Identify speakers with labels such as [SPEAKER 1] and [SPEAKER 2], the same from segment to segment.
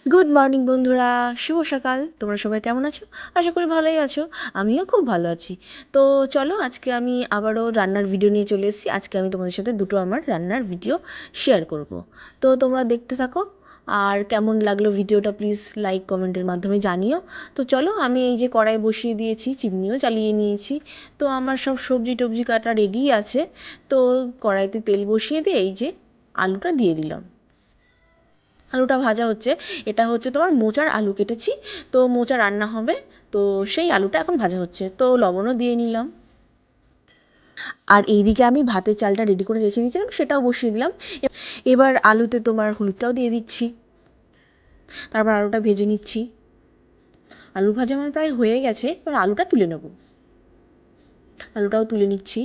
[SPEAKER 1] Good morning বন্ধুরা, শুভ সকাল। তোমরা সবাই কেমন আছো? আশা করি ভালোই আছো। আমিও খুব ভালো আছি। তো চলো, আজকে আমি আবারও রান্নার ভিডিও নিয়ে চলে এসেছি। আজকে আমি তোমাদের সাথে দুটো আমার রান্নার ভিডিও শেয়ার করব। তো তোমরা দেখতে থাকো। আর কেমন লাগলো ভিডিওটা প্লিজ লাইক কমেন্টের মাধ্যমে জানিও। তো চলো, আমি এই যে কড়াই বসিয়ে দিয়েছি, চিমনিও চালিয়ে নিয়েছি। তো আমার সব সবজি টবজি কাটা রেডি আছে। তো কড়াইতে তেল বসিয়ে দিয়ে এই যে আলুটা দিয়ে দিলাম। আলুটা ভাজা হচ্ছে। এটা হচ্ছে তোমার মোচার আলু কেটেছি, তো মোচা রান্না হবে। তো সেই আলুটা এখন ভাজা হচ্ছে, তো লবণও দিয়ে নিলাম। আর এইদিকে আমি ভাতের চালটা রেডি করে রেখে দিয়েছিলাম, সেটাও বসিয়ে দিলাম। এবার আলুতে তোমার হলুদটাও দিয়ে দিচ্ছি, তারপর আলুটা ভেজে নিচ্ছি। আলু ভাজা আমার প্রায় হয়ে গেছে, এবার আলুটা তুলে নেব। আলুটাও তুলে নিচ্ছি।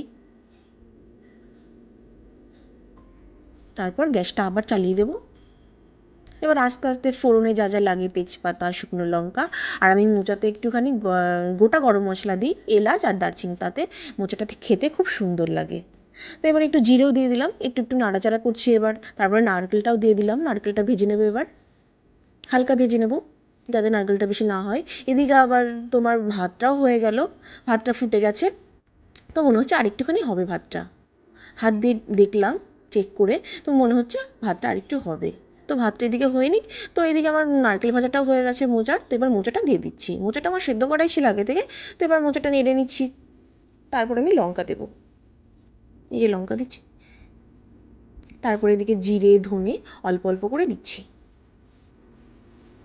[SPEAKER 1] তারপর গ্যাসটা আবার চালিয়ে দেবো। এবার আস্তে আস্তে ফোড়নে যা যা লাগে, তেজপাতা, শুকনো লঙ্কা, আর আমি মোচাতে একটুখানি গোটা গরম মশলা দিই, এলাচ আর দারচিনি, তাতে মোচাটাতে খেতে খুব সুন্দর লাগে। তো এবার একটু জিরেও দিয়ে দিলাম, একটু একটু নাড়াচাড়া করছি। এবার তারপরে নারকেলটাও দিয়ে দিলাম, নারকেলটা ভেজে নেবো। এবার হালকা ভেজে নেব, যাতে নারকেলটা বেশি না হয়। এদিকে আবার তোমার ভাতটাও হয়ে গেল, ভাতটা ফুটে গেছে। তো মনে হচ্ছে আরেকটুখানি হবে ভাতটা। হাত দিয়ে দেখলাম, চেক করে, তো মনে হচ্ছে ভাতটা আরেকটু হবে। তো ভাতটা এদিকে হয়ে নিক। তো এদিকে আমার নারকেল ভাজাটাও হয়ে গেছে মোচার। তো এবার মোচাটা দিয়ে দিচ্ছি। মোচাটা আমার সেদ্ধ করাই ছিল আগে থেকে। তো এবার মোচাটা নেড়ে নিচ্ছি। তারপর আমি লঙ্কা দেবো, এই যে লঙ্কা দিচ্ছি। তারপরে এদিকে জিরে ধনে অল্প অল্প করে দিচ্ছি।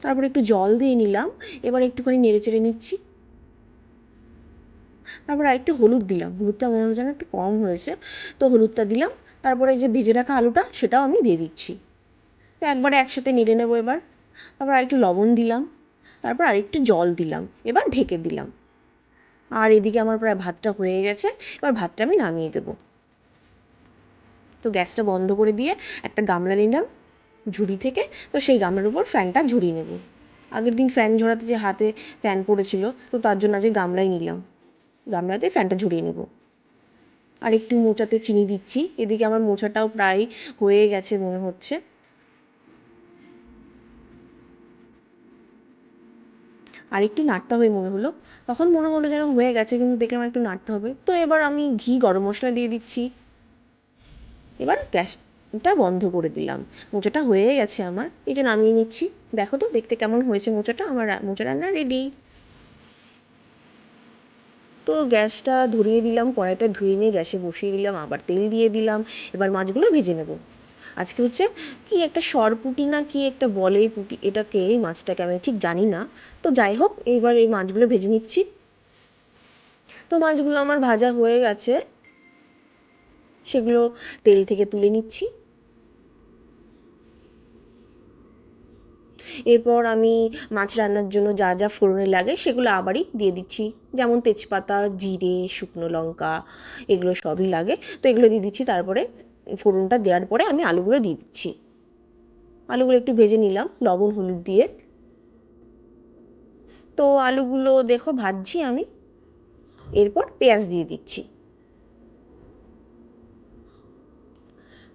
[SPEAKER 1] তারপরে একটু জল দিয়ে নিলাম। এবার একটুখানি নেড়ে চেড়ে নিচ্ছি। তারপর আরেকটু হলুদ দিলাম, হলুদটা মনে হচ্ছে যেন একটু কম হয়েছে, তো হলুদটা দিলাম। তারপরে এই যে ভেজে রাখা আলুটা, সেটাও আমি দিয়ে দিচ্ছি। তো একবারে একসাথে নেড়ে নেবো এবার। তারপর আরেকটু লবণ দিলাম, তারপর আরেকটু জল দিলাম, এবার ঢেকে দিলাম। আর এদিকে আমার প্রায় ভাতটা হয়ে গেছে। এবার ভাতটা আমি নামিয়ে দেবো। তো গ্যাসটা বন্ধ করে দিয়ে একটা গামলা নিলাম ঝুড়ি থেকে। তো সেই গামলার উপর ফ্যানটা ঝরিয়ে নেব। আগের দিন ফ্যান ঝরাতে যে হাতে ফ্যান পড়েছিল, তো তার জন্য আজকে গামলাই নিলাম। গামলাতে ফ্যানটা ঝরিয়ে নেব। আর একটু মোচাতে চিনি দিচ্ছি। এদিকে আমার মোচাটাও প্রায় হয়ে গেছে মনে হচ্ছে। আর একটু নাড়তে হবে মনে হলো, তখন মনে হলো যেন হয়ে গেছে, কিন্তু দেখলাম একটু নাড়তে হবে। তো এবার আমি ঘি গরম মশলা দিয়ে দিচ্ছি। এবার গ্যাসটা বন্ধ করে দিলাম। মোচাটা হয়ে গেছে আমার, এই যে নামিয়ে নিচ্ছি। দেখো তো দেখতে কেমন হয়েছে মোচাটা। আমার মোচা রান্না রেডি। তো গ্যাসটা ধরিয়ে দিলাম, কড়াইটা ধুয়ে নিয়ে গ্যাসে বসিয়ে দিলাম, আবার তেল দিয়ে দিলাম। এবার মাছগুলো ভেজে নেব। আজকে হচ্ছে কি একটা সরপুঁটি না কি একটা বলে, এই পুঁটি এটাকে, এই মাছটাকে আমি ঠিক জানি না। তো যাই হোক, এইবার এই মাছগুলো ভেজে নিচ্ছি। তো মাছগুলো আমার ভাজা হয়ে গেছে, সেগুলো তেল থেকে তুলে নিচ্ছি। এরপর আমি মাছ রান্নার জন্য যা যা ফোড়নে লাগে সেগুলো আবারই দিয়ে দিচ্ছি, যেমন তেজপাতা, জিরে, শুকনো লঙ্কা, এগুলো সবই লাগে। তো এগুলো দিয়ে দিচ্ছি। তারপরে ফোড়নটা দেওয়ার পরে আমি আলুগুলো দিয়ে দিচ্ছি। আলুগুলো একটু ভেজে নিলাম লবণ হলুদ দিয়ে। তো আলুগুলো দেখো ভাজছি আমি। এরপর পেঁয়াজ দিয়ে দিচ্ছি।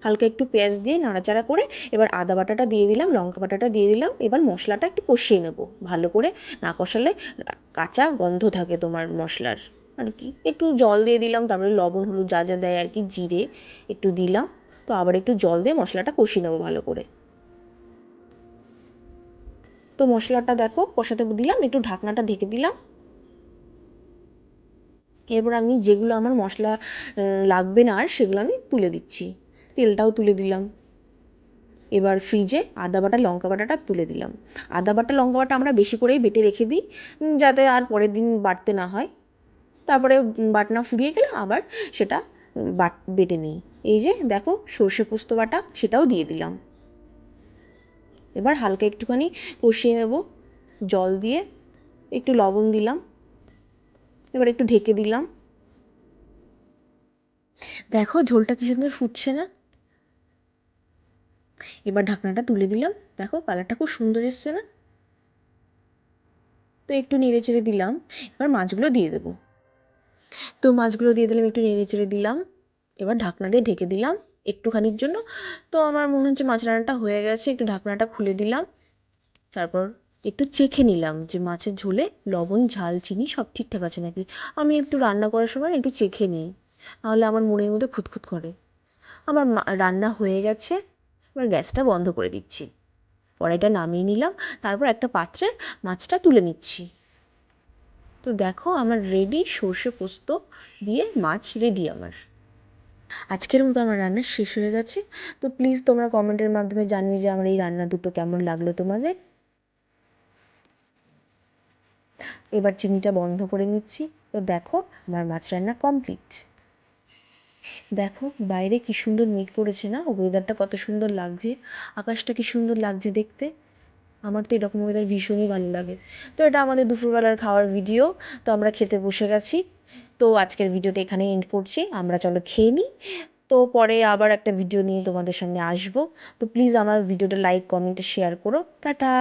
[SPEAKER 1] হালকা একটু পেঁয়াজ দিয়ে নাড়াচাড়া করে এবার আদা বাটাটা দিয়ে দিলাম, লঙ্কা বাটাটা দিয়ে দিলাম। এবার মশলাটা একটু কষিয়ে নেবো ভালো করে। না কষালে কাঁচা গন্ধ থাকে তোমার মশলার আর কি। একটু জল দিয়ে দিলাম, তারপরে লবণ হলুদ যা যা দেয় আর কি, জিরে একটু দিলাম। তো আবার একটু জল দিয়ে মশলাটা কষিয়ে নেবো ভালো করে। তো মশলাটা দেখো কষাতে দিলাম, একটু ঢাকনাটা ঢেকে দিলাম। এরপর আমি যেগুলো আমার মশলা লাগবে না আর, সেগুলো আমি তুলে দিচ্ছি। তেলটাও তুলে দিলাম। এবার ফ্রিজে আদা বাটা লঙ্কা বাটাটা তুলে দিলাম। আদা বাটা লঙ্কা বাটা আমরা বেশি করেই বেটে রেখে দিই, যাতে আর পরের দিন বাটতে না হয়। তারপরে বাটনা ফুরিয়ে গেলে আবার সেটা বেটে নিই। এই যে দেখো সর্ষে পোস্ত বাটা, সেটাও দিয়ে দিলাম। এবার হালকা একটুখানি কষিয়ে নেব জল দিয়ে, একটু লবণ দিলাম। এবার একটু ঢেকে দিলাম। দেখো ঝোলটা কি সুন্দর ফুটছে না। এবার ঢাকনাটা তুলে দিলাম। দেখো কালারটা খুব সুন্দর এসছে না। তো একটু নেড়ে চেড়ে দিলাম। এবার মাছগুলো দিয়ে দেবো। তো মাছগুলো দিয়ে দিলাম, একটু নেড়ে চেড়ে দিলাম। এবার ঢাকনা দিয়ে ঢেকে দিলাম একটুখানির জন্য। তো আমার মনে হচ্ছে মাছ রান্নাটা হয়ে গেছে, একটু ঢাকনাটা খুলে দিলাম। তারপর একটু চেখে নিলাম যে মাছের ঝোলে লবণ ঝাল চিনি সব ঠিকঠাক আছে নাকি। আমি একটু রান্না করার সময় একটু চেখে নিই, নাহলে আমার মনের মধ্যে খুঁতখুত করে। আমার রান্না হয়ে গেছে, এবার গ্যাসটা বন্ধ করে দিচ্ছি, কড়াইটা নামিয়ে নিলাম, তারপর একটা পাত্রে মাছটা তুলে নিচ্ছি। তো দেখো আমার রেডি, সর্ষে পোস্ত দিয়ে মাছ রেডি আমার। আজকের মতো আমার রান্না শেষ হয়ে গেছে। তো প্লিজ তোমরা কমেন্টের মাধ্যমে জানিয়ে যে আমার এই রান্না দুটো কেমন লাগলো তোমাদের। এবার চিনিটা বন্ধ করে নিচ্ছি। তো দেখো আমার মাছ রান্না কমপ্লিট। দেখো বাইরে কি সুন্দর মেঘ পড়েছে না, ওয়েদারটা কত সুন্দর লাগছে, আকাশটা কি সুন্দর লাগছে দেখতে। আমার তো এরকম ওয়েদার ভীষণই ভালো লাগে। তো এটা আমাদের দুপুরবেলার খাওয়ার ভিডিও। তো আমরা খেতে বসে গেছি। তো আজকের ভিডিওটা এখানে এন্ড করছি, আমরা চলো খেয়ে নিই। তো পরে আবার একটা ভিডিও নিয়ে তোমাদের সামনে আসবো। তো প্লিজ আমার ভিডিওটা লাইক কমেন্ট শেয়ার করো। টাটা।